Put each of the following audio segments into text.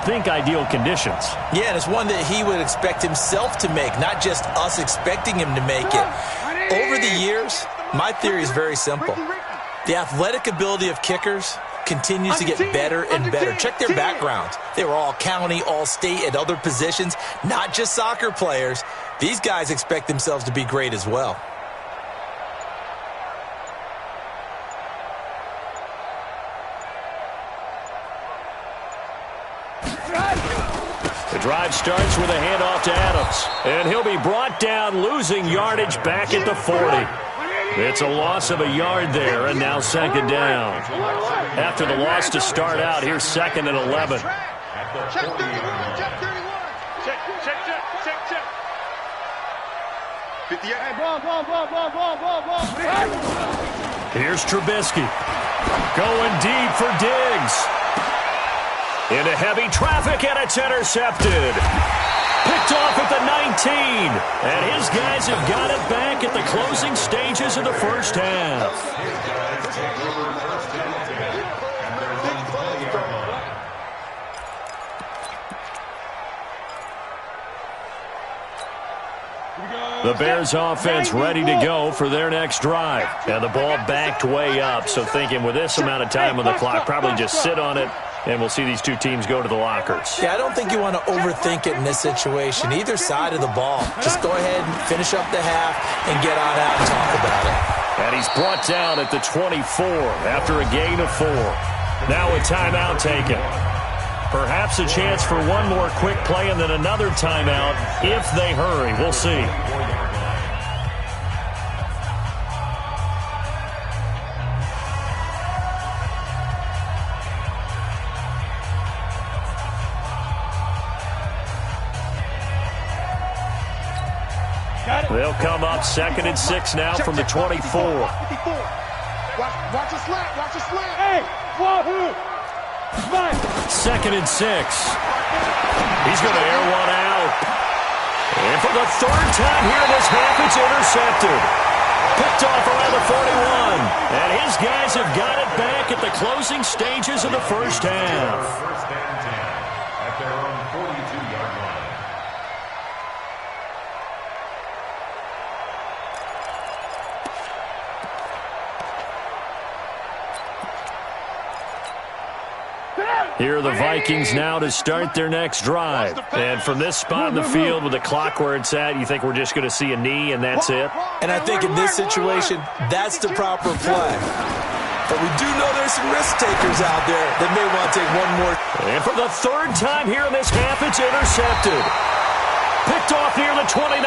think, ideal conditions. Yeah, and it's one that he would expect himself to make, not just us expecting him to make it. Over the years, my theory is very simple. The athletic ability of kickers continues to get better and better. Check their backgrounds. They were all county, all state, at other positions, not just soccer players. These guys expect themselves to be great as well. The drive starts with a handoff to Adams, and he'll be brought down, losing yardage back at the 40. It's a loss of a yard there, and now second down. After the loss to start out, here's second and 11. Check 31, check 31. Check. 58. Hey, ball. Here's Trubisky. Going deep for Diggs. Into heavy traffic, and it's intercepted. Picked off at the 19. And his guys have got it back at the closing stages of the first half. The Bears offense ready to go for their next drive. And the ball backed way up, so thinking with this amount of time on the clock, probably just sit on it, and we'll see these two teams go to the lockers. Yeah, I don't think you want to overthink it in this situation. Either side of the ball. Just go ahead and finish up the half and get on out and talk about it. And he's brought down at the 24 after a gain of 4. Now a timeout taken. Perhaps a chance for one more quick play and then another timeout if they hurry. We'll see. They'll come up second and 6 now from the 24. Watch the slant. Hey, wahoo! Second and 6. He's going to air one out. And for the third time here in this half, it's intercepted. Picked off around the 41. And his guys have got it back at the closing stages of the first half. First down 10 at their own 42-yard line. Here are the Vikings now to start their next drive. And from this spot in the field with the clock where it's at, you think we're just going to see a knee and that's it? And I think in this situation, that's the proper play. But we do know there's some risk takers out there that may want to take one more. And for the third time here in this half, it's intercepted. Picked off near the 29.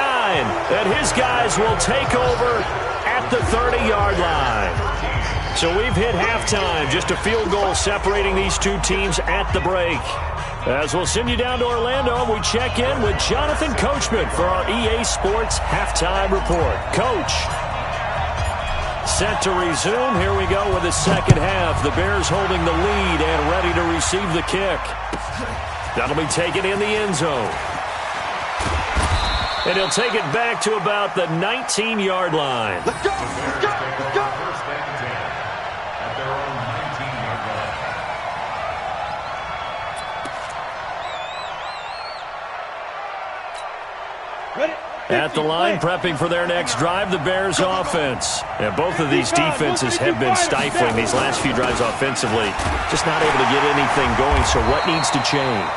And his guys will take over at the 30-yard line. So we've hit halftime, just a field goal separating these two teams at the break. As we'll send you down to Orlando, we check in with Jonathan Coachman for our EA Sports Halftime Report. Coach. Set to resume. Here we go with the second half. The Bears holding the lead and ready to receive the kick. That'll be taken in the end zone. And he'll take it back to about the 19-yard line. Let's go. At the line, prepping for their next drive, the Bears offense. And both of these defenses have been stifling these last few drives offensively. Just not able to get anything going, so what needs to change?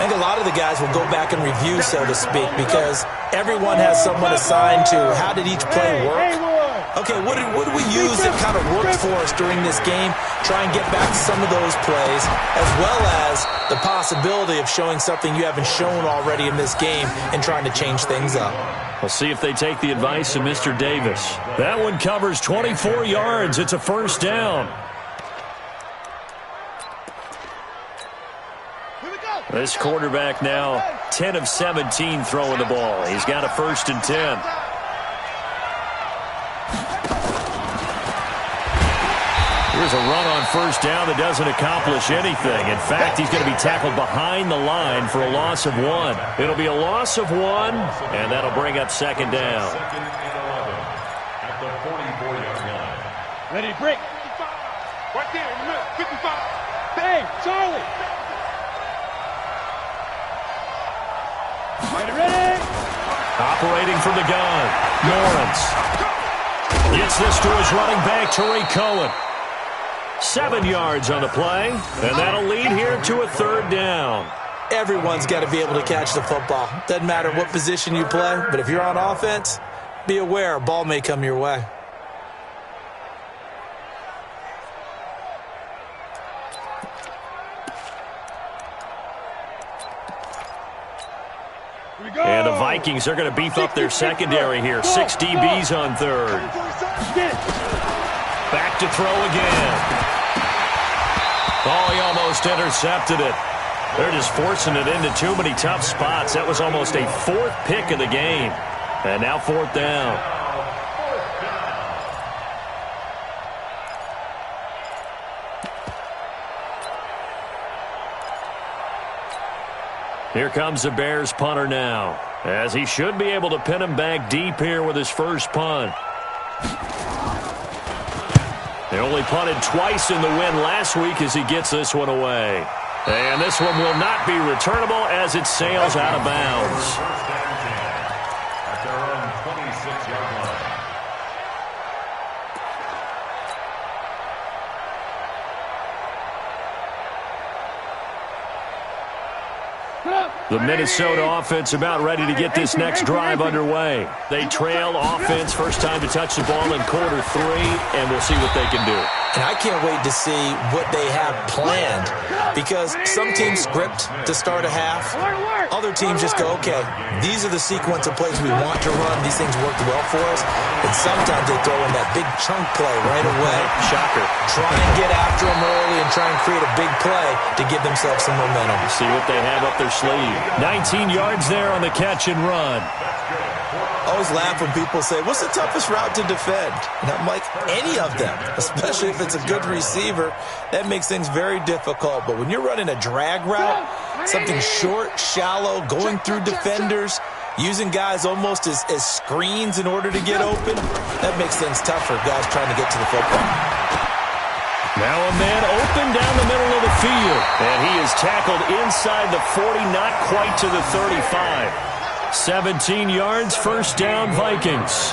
I think a lot of the guys will go back and review, so to speak, because everyone has someone assigned to how did each play work. Okay, what did we use that kind of worked for us during this game? Try and get back to some of those plays, as well as the possibility of showing something you haven't shown already in this game and trying to change things up. We'll see if they take the advice of Mr. Davis. That one covers 24 yards. It's a first down. This quarterback now 10 of 17 throwing the ball. He's got a first and 10. Here's a run on first down that doesn't accomplish anything. In fact, he's going to be tackled behind the line for a loss of 1. It'll be a loss of 1, and that'll bring up second down. Second and 11 at the 44-yard line. Ready, break. 55. Right there in the middle. 55. Hey, Charlie. Operating from the gun, Lawrence. Gets this to his running back, Tariq Cohen. 7 yards on the play, and that'll lead here to a 3rd down. Everyone's got to be able to catch the football. Doesn't matter what position you play, but if you're on offense, be aware a ball may come your way. And the Vikings are going to beef up their secondary here. 6 DBs on 3rd. Back to throw again. Oh, he almost intercepted it. They're just forcing it into too many tough spots. That was almost a 4th pick of the game. And now 4th down. Here comes the Bears punter now, as he should be able to pin him back deep here with his first punt. They only punted twice in the win last week as he gets this one away. And this one will not be returnable as it sails out of bounds. At their own 26-yard line. The Minnesota offense about ready to get this next drive underway. They trail offense, first time to touch the ball in quarter 3, and we'll see what they can do. And I can't wait to see what they have planned, because some teams script to start a half. Other teams just go, okay, these are the sequence of plays we want to run. These things worked well for us. And sometimes they throw in that big chunk play right away. Shocker. Try and get after them early and try and create a big play to give themselves some momentum. See what they have up their sleeve. 19 yards there on the catch and run. I always laugh when people say, what's the toughest route to defend? And I'm like, any of them, especially if it's a good receiver. That makes things very difficult. But when you're running a drag route, something short, shallow, going through defenders, using guys almost as screens in order to get open, that makes things tough for guys trying to get to the football. Now a man open down the middle of the field. And he is tackled inside the 40, not quite to the 35. 17 yards, first down, Vikings.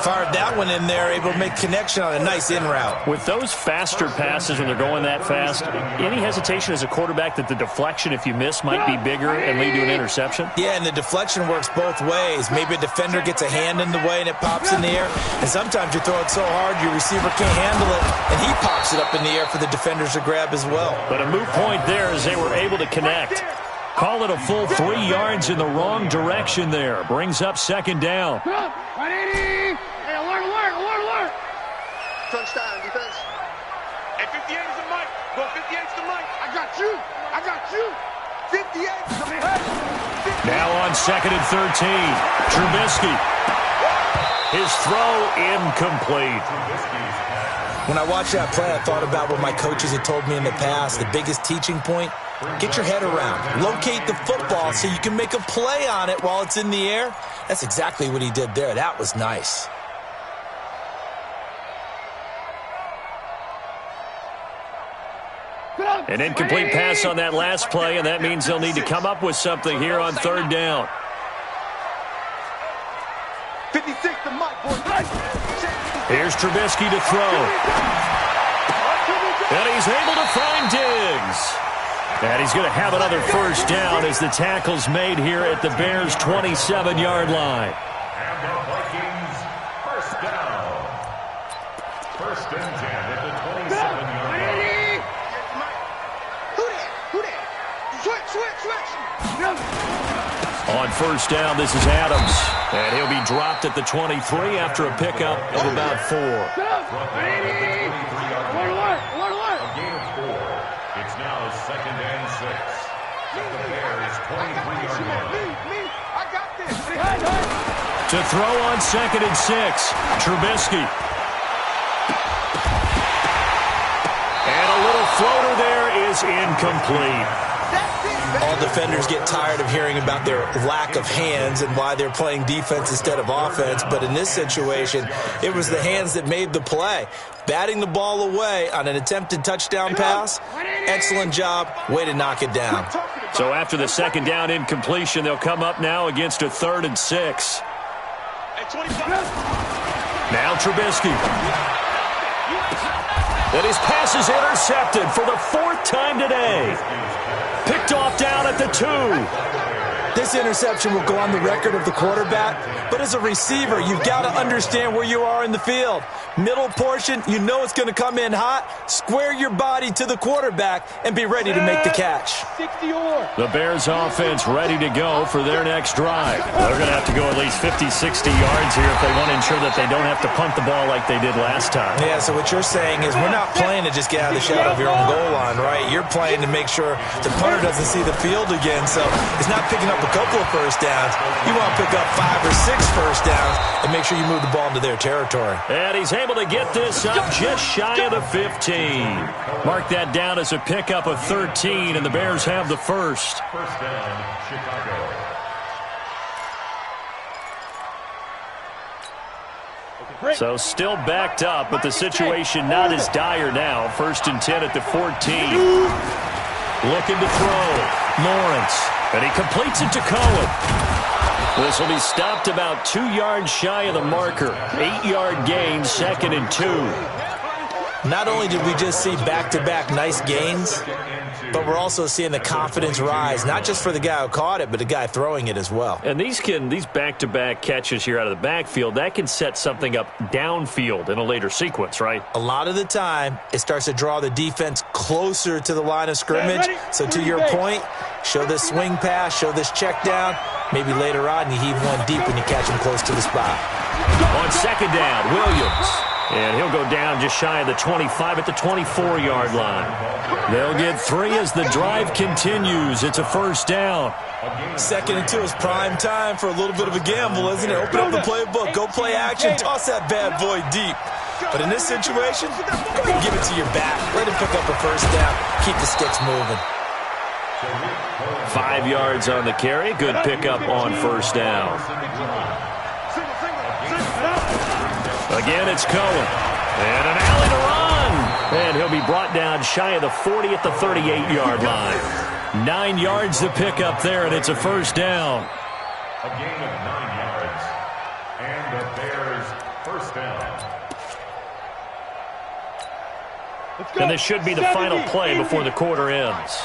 Fired that one in there, able to make connection on a nice in route. With those faster passes when they're going that fast, any hesitation as a quarterback that the deflection, if you miss, might be bigger and lead to an interception? Yeah, and the deflection works both ways. Maybe a defender gets a hand in the way and it pops in the air. And sometimes you throw it so hard your receiver can't handle it, and he pops it up in the air for the defenders to grab as well. But a moot point there as they were able to connect. Call it a full 3 yards in the wrong direction there. Brings up second down. Hey, alert. Crunch time, defense. Hey, 58 is the mic. Go 58's the mic. I got you. 58's the mic. Now on second and 13. Trubisky. His throw incomplete. When I watched that play, I thought about what my coaches had told me in the past. The biggest teaching point, get your head around. Locate the football so you can make a play on it while it's in the air. That's exactly what he did there. That was nice. An incomplete pass on that last play, and that means they'll need to come up with something here on third down. 56 the mic, boy. Here's Trubisky to throw. And he's able to find Diggs. And he's going to have another first down as the tackle's made here at the Bears' 27-yard line. And the Vikings, first down. First and 10 at the 27-yard line. Who that? Switch. On first down, this is Adams. And he'll be dropped at the 23 after a pickup of about 4. A gain of 4. It's now second and 6. At the Bears' 23-yard line. I got this. To throw on second and 6, Trubisky. And a little floater there is incomplete. All defenders get tired of hearing about their lack of hands and why they're playing defense instead of offense. But in this situation, it was the hands that made the play. Batting the ball away on an attempted touchdown pass. Excellent job. Way to knock it down. So after the second down incompletion, they'll come up now against a 3rd and 6. Now Trubisky. And his pass is intercepted for the 4th time today. Picked off down at the 2. This interception will go on the record of the quarterback, but as a receiver, you've got to understand where you are in the field. Middle portion, you know it's going to come in hot. Square your body to the quarterback and be ready to make the catch. The Bears offense ready to go for their next drive. They're going to have to go at least 50, 60 yards here if they want to ensure that they don't have to punt the ball like they did last time. Yeah, so what you're saying is we're not playing to just get out of the shadow of your own goal line, right? You're playing to make sure the punter doesn't see the field again, so it's not picking up a couple of first downs. You want to pick up 5 or 6 first downs and make sure you move the ball into their territory. And he's able to get this up just shy of the 15. Mark that down as a pickup of 13, and the Bears have the first. First down, Chicago. So still backed up, but the situation not as dire now. 1st and 10 at the 14. Looking to throw. Lawrence. And he completes it to Cohen. This will be stopped about 2 yards shy of the marker. 8-yard gain, 2nd and 2. Not only did we just see back-to-back nice gains, but we're also seeing the confidence rise, not just for the guy who caught it, but the guy throwing it as well. And these back-to-back catches here out of the backfield, that can set something up downfield in a later sequence, right? A lot of the time, it starts to draw the defense closer to the line of scrimmage. So to your point, show this swing pass, show this check down. Maybe later on you heave one deep when you catch him close to the spot. On 2nd down, Williams. And he'll go down just shy of the 25 at the 24-yard line. They'll get 3 as the drive continues. It's a 1st down. 2nd and 2 is prime time for a little bit of a gamble, isn't it? Open up the playbook, go play action, toss that bad boy deep. But in this situation, go ahead and give it to your back. Let him pick up a 1st down. Keep the sticks moving. 5 yards on the carry. Good pickup on 1st down. Again, it's Cohen. And an alley to run. And he'll be brought down shy of the 40 at the 38-yard line. 9 yards to pick up there, and it's a 1st down. A gain of 9 yards. And the Bears' 1st down. And this should be the final play before the quarter ends.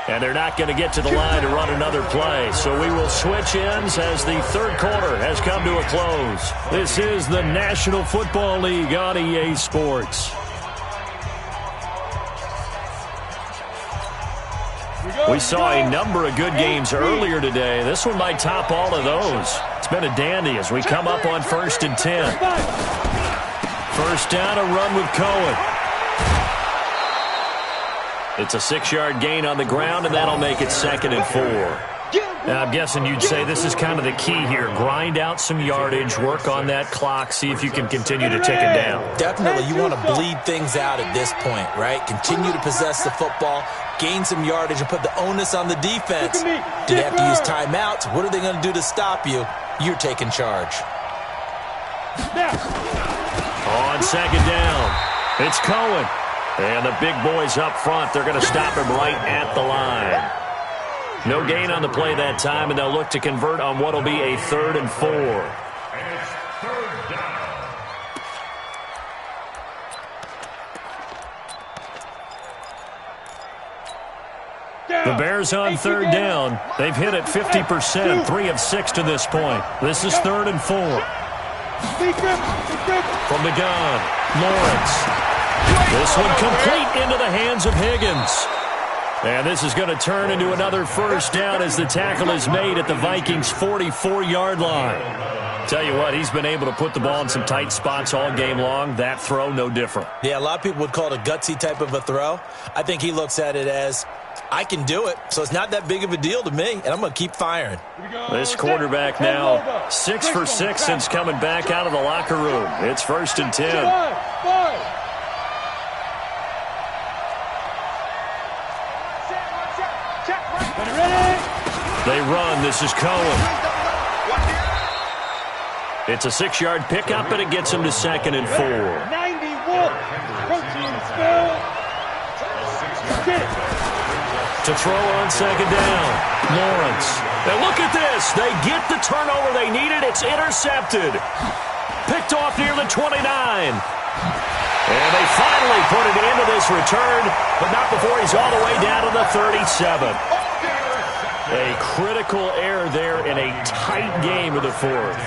And they're not going to get to the line to run another play. So we will switch ends as the 3rd quarter has come to a close. This is the National Football League on EA Sports. We saw a number of good games earlier today. This one might top all of those. It's been a dandy as we come up on 1st and 10. 1st down, a run with Cohen. It's a 6-yard gain on the ground, and that'll make it 2nd and 4. Now, I'm guessing you'd say this is kind of the key here. Grind out some yardage, work on that clock, see if you can continue to tick it down. Definitely, you want to bleed things out at this point, right? Continue to possess the football, gain some yardage, and put the onus on the defense. Do they have to use timeouts? What are they going to do to stop you? You're taking charge. On 2nd down, it's Cohen. And the big boys up front, they're going to stop him right at the line. No gain on the play that time, and they'll look to convert on what will be a 3rd and 4. And it's 3rd down. The Bears on 3rd down. They've hit it 50%, 3 of 6 to this point. This is 3rd and 4. From the gun, Lawrence. This one complete into the hands of Higgins. And this is going to turn into another 1st down as the tackle is made at the Vikings' 44-yard line. Tell you what, he's been able to put the ball in some tight spots all game long. That throw, no different. Yeah, a lot of people would call it a gutsy type of a throw. I think he looks at it as, I can do it, so it's not that big of a deal to me, and I'm going to keep firing. This quarterback now 6 for 6 since coming back out of the locker room. It's 1st and 10. They run. This is Cohen. It's a 6-yard pickup, and it gets him to 2nd and 4. 91. Protein spill. To throw on second down, Lawrence. And look at this. They get the turnover they needed. It's intercepted. Picked off near the 29. And they finally put it into this return, but not before he's all the way down to the 37. A critical error there in a tight game of the fourth.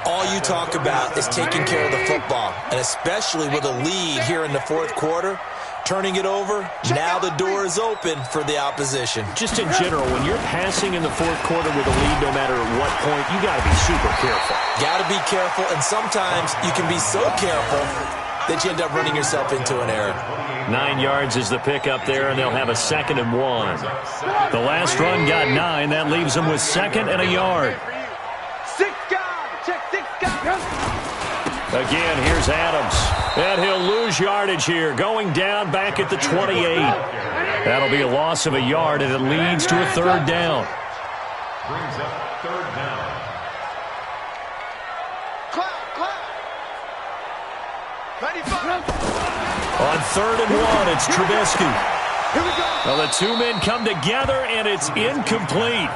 All you talk about is taking care of the football, and especially with a lead here in the fourth quarter. Turning it over, now the door is open for the opposition. Just in general, when you're passing in the fourth quarter with a lead, no matter at what point, you got to be super careful. Got to be careful, and sometimes you can be so careful that you end up running yourself into an error. 9 yards is the pickup there, and they'll have a 2nd and 1. The last run got 9. That leaves them with 2nd and a yard. 6 guys. Check 6 guys. Again, here's Adams. And he'll lose yardage here, going down back at the 28. That'll be a loss of a yard, and it leads to a 3rd down. Brings up 3rd down. Clap. 95. On 3rd and 1, it's Trubisky. Here we go. Well, the two men come together, and it's incomplete.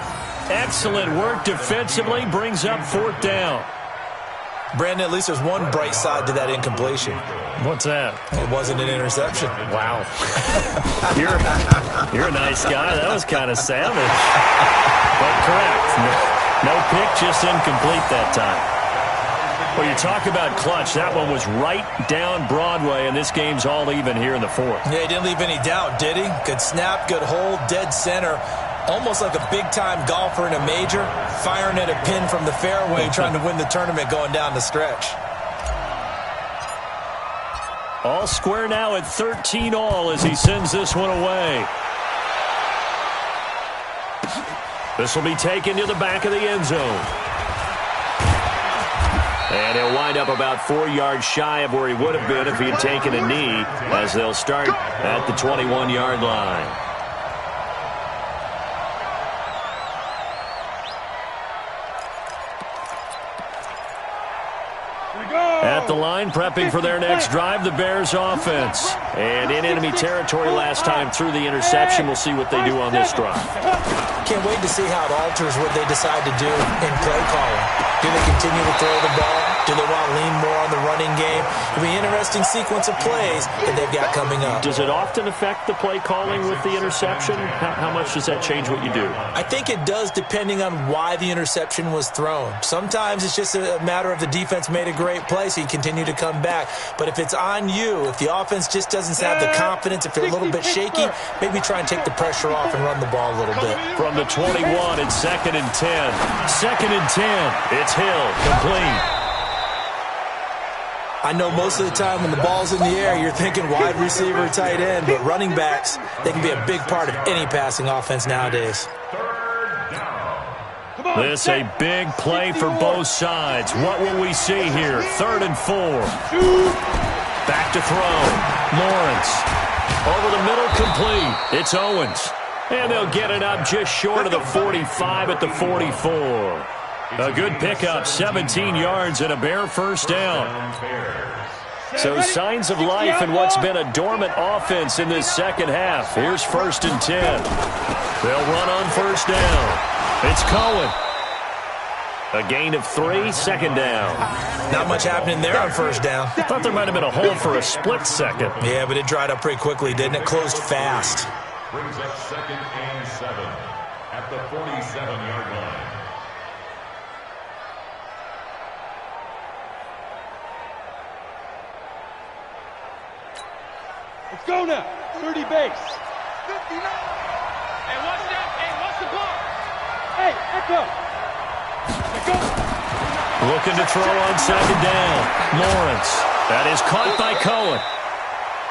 Excellent work defensively, brings up 4th down. Brandon, at least there's one bright side to that incompletion. What's that? It wasn't an interception. Wow. You're a nice guy. That was kind of savage. But correct. No pick, just incomplete that time. Well, you talk about clutch. That one was right down Broadway, and this game's all even here in the fourth. Yeah, he didn't leave any doubt, did he? Good snap, good hold, dead center. Almost like a big-time golfer in a major, firing at a pin from the fairway, trying to win the tournament going down the stretch. All square now at 13 all as he sends this one away. This will be taken to the back of the end zone. And he'll wind up about 4 yards shy of where he would have been if he had taken a knee, as they'll start at the 21-yard line. At the line, prepping for their next drive, the Bears offense. And in enemy territory last time through the interception. We'll see what they do on this drive. Can't wait to see how it alters what they decide to do in play calling. Do they continue to throw the ball? Do they want to lean more on the running game? It'll be an interesting sequence of plays that they've got coming up. Does it often affect the play calling with the interception? How much does that change what you do? I think it does, depending on why the interception was thrown. Sometimes it's just a matter of the defense made a great play, so you continue to come back. But if it's on you, if the offense just doesn't have the confidence, if they're a little bit shaky, maybe try and take the pressure off and run the ball a little bit. From the 21, it's 2nd and 10. 2nd and 10. It's Hill, complete. I know most of the time when the ball's in the air, you're thinking wide receiver, tight end, but running backs, they can be a big part of any passing offense nowadays. This a big play for both sides. What will we see here? 3rd and 4. Back to throw. Lawrence. Over the middle, complete. It's Owens. And they'll get it up just short of the 45 at the 44. A good pickup, 17 yards and a Bear 1st down. So signs of life in what's been a dormant offense in this second half. Here's 1st and 10. They'll run on 1st down. It's Cohen. A gain of 3, 2nd down. Not much happening there on 1st down. I thought there might have been a hole for a split second. Yeah, but it dried up pretty quickly, didn't it? Closed fast. Brings up 2nd and 7 at the 47-yard line. Let's go now. 30 base. 59. Hey, watch that. Hey, watch the ball. Hey, Echo. Echo. Looking to throw on 2nd down. Lawrence. That is caught by Cohen.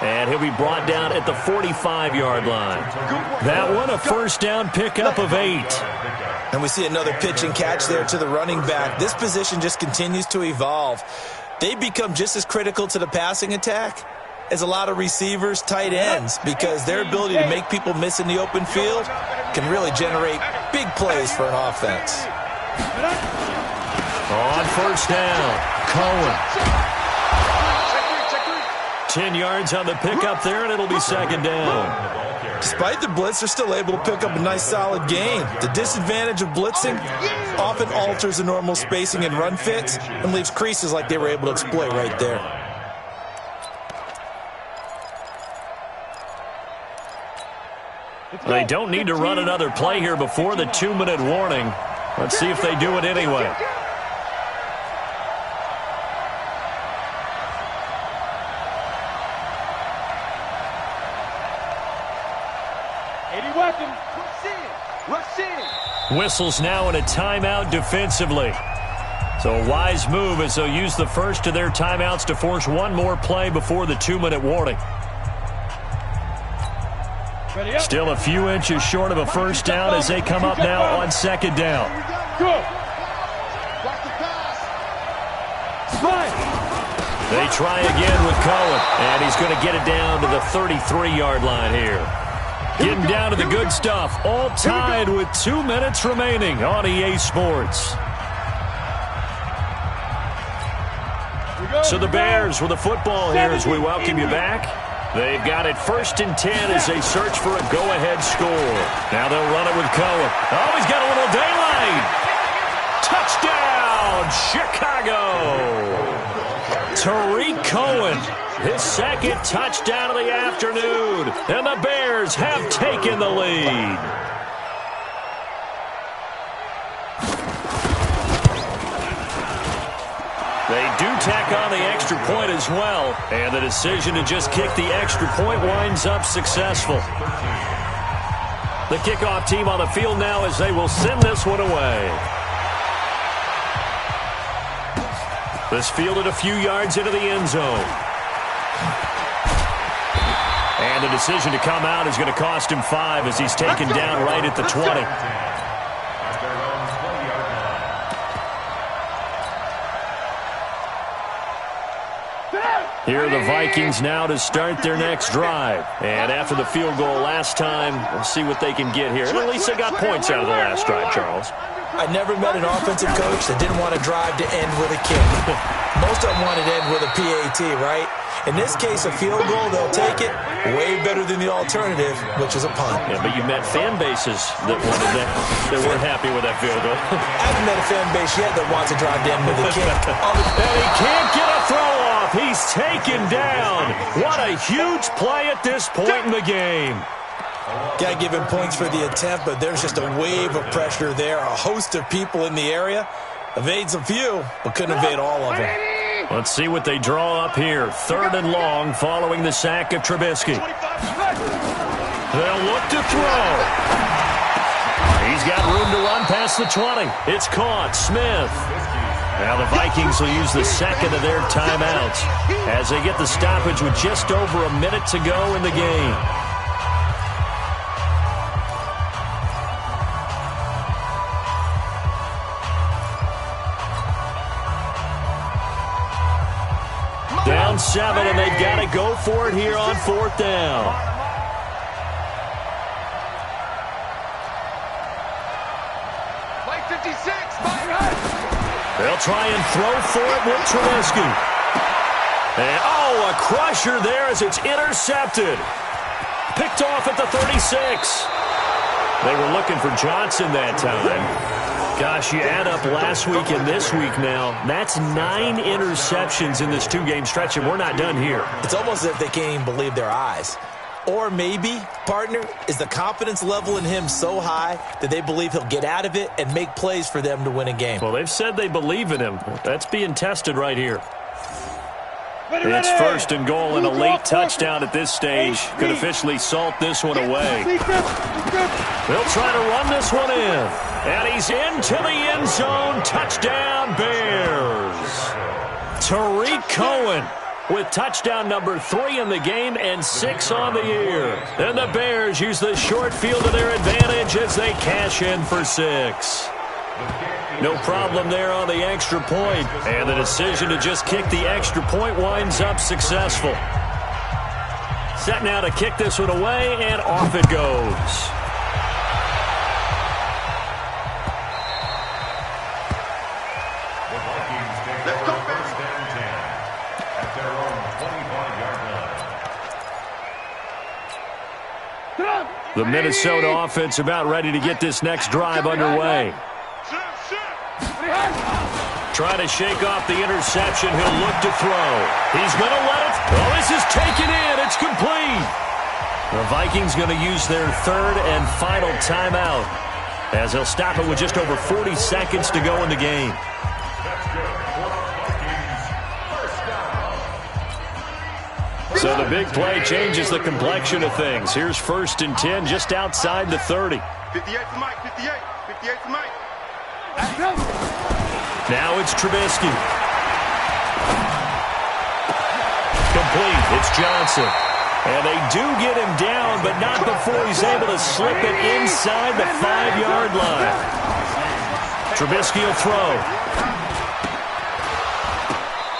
And he'll be brought down at the 45-yard line. That one, a 1st down pickup of 8. And we see another pitch and catch there to the running back. This position just continues to evolve. They become just as critical to the passing attack as a lot of receivers, tight ends, because their ability to make people miss in the open field can really generate big plays for an offense. On 1st down, Cohen. 10 yards on the pickup there, and it'll be 2nd down. Despite the blitz, they're still able to pick up a nice solid gain. The disadvantage of blitzing often alters the normal spacing and run fits and leaves creases like they were able to exploit right there. They don't need to run another play here before the 2-minute warning. Let's see if they do it anyway. Whistles now in a timeout defensively. So a wise move as they'll use the first of their timeouts to force one more play before the 2-minute warning. Still a few inches short of a first down as they come up now on second down. They try again with Cohen, and he's going to get it down to the 33-yard line here. Getting down to the good stuff, all tied with 2 minutes remaining on EA Sports. So the Bears with the football here as we welcome you back. They've got it 1st and 10 as they search for a go-ahead score. Now they'll run it with Cohen. Oh, he's got a little daylight. Touchdown, Chicago. Tariq Cohen, his second touchdown of the afternoon, and the Bears have taken the lead. They do tack on the extra point as well, and the decision to just kick the extra point winds up successful. The kickoff team on the field now as they will send this one away. This fielded a few yards into the end zone. And the decision to come out is going to cost him 5 as he's taken down right at the 20. Here are the Vikings now to start their next drive. And after the field goal last time, we'll see what they can get here. And at least they got points out of the last drive, Charles. I never met an offensive coach that didn't want to drive to end with a kick. Most of them wanted to end with a PAT, right? In this case, a field goal, they'll take it. Way better than the alternative, which is a punt. Yeah, but you met fan bases that wanted that, that weren't happy with that field goal. I haven't met a fan base yet that wants to drive to end with a kick. And he can't get a throw off. He's taken down. What a huge play at this point in the game. Got to give him points for the attempt, but there's just a wave of pressure there. A host of people in the area. Evades a few, but couldn't evade all of them. Let's see what they draw up here. 3rd and long following the sack of Trubisky. They'll look to throw. He's got room to run past the 20. It's caught. Smith. Now the Vikings will use the second of their timeouts as they get the stoppage with just over a minute to go in the game. Down 7, and they've got to go for it here on 4th down. Play 56. They'll try and throw for it with Trubisky. And, oh, a crusher there as it's intercepted. Picked off at the 36. They were looking for Johnson that time. Gosh, you add up last week and this week now, that's 9 interceptions in this 2-game stretch, and we're not done here. It's almost as if they can't even believe their eyes. Or maybe, partner, is the confidence level in him so high that they believe he'll get out of it and make plays for them to win a game. Well, they've said they believe in him. That's being tested right here. It's 1st and goal, and a late touchdown at this stage could officially salt this one away. They'll try to run this one in. And he's into the end zone. Touchdown, Bears. Tariq Cohen with touchdown number 3 in the game and 6 on the year. And the Bears use the short field to their advantage as they cash in for 6. No problem there on the extra point. And the decision to just kick the extra point winds up successful. Set now to kick this one away, and off it goes. The Minnesota offense about ready to get this next drive underway. Trying to shake off the interception. He'll look to throw. He's going to let it. Oh, this is taken in. It's complete. The Vikings going to use their third and final timeout as they'll stop it with just over 40 seconds to go in the game. So the big play changes the complexion of things. Here's 1st and 10 just outside the 30. 58 to Mike, 58. 58 to Mike. Now it's Trubisky. Complete. It's Johnson. And they do get him down, but not before he's able to slip it inside the 5-yard line. Trubisky will throw.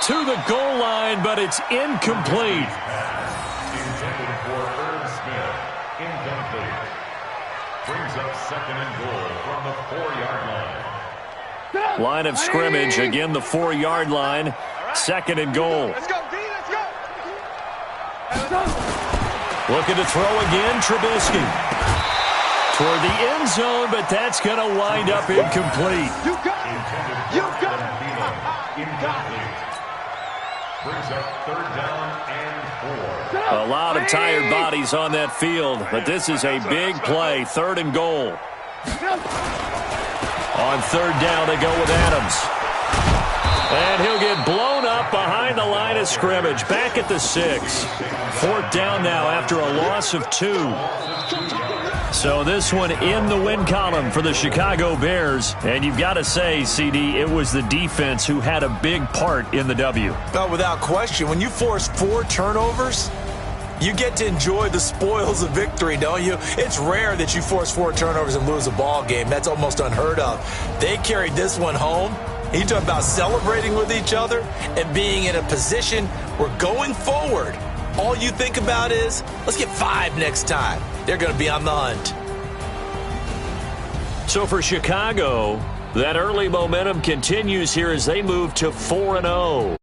To the goal line, but it's incomplete. Intended for Irv Smith. Incomplete. Brings up 2nd and goal from the 4-yard line. Line of scrimmage, again the 4-yard line. 2nd and goal. Let's go, D, let's go. Looking to throw again, Trubisky. Toward the end zone, but that's going to wind up incomplete. You got it. You got it. Incomplete. Brings up 3rd down and 4. A lot of tired bodies on that field, but this is a big play. 3rd and goal. On 3rd down, they go with Adams. And he'll get blown up behind the line of scrimmage. Back at the 6. 4th down now after a loss of 2. So this one in the win column for the Chicago Bears. And you've got to say, CD, it was the defense who had a big part in the W. Oh, without question. When you force 4 turnovers, you get to enjoy the spoils of victory, don't you? It's rare that you force 4 turnovers and lose a ball game. That's almost unheard of. They carried this one home. You talk about celebrating with each other and being in a position where going forward, all you think about is, let's get 5 next time. They're going to be on the hunt. So for Chicago, that early momentum continues here as they move to 4-0.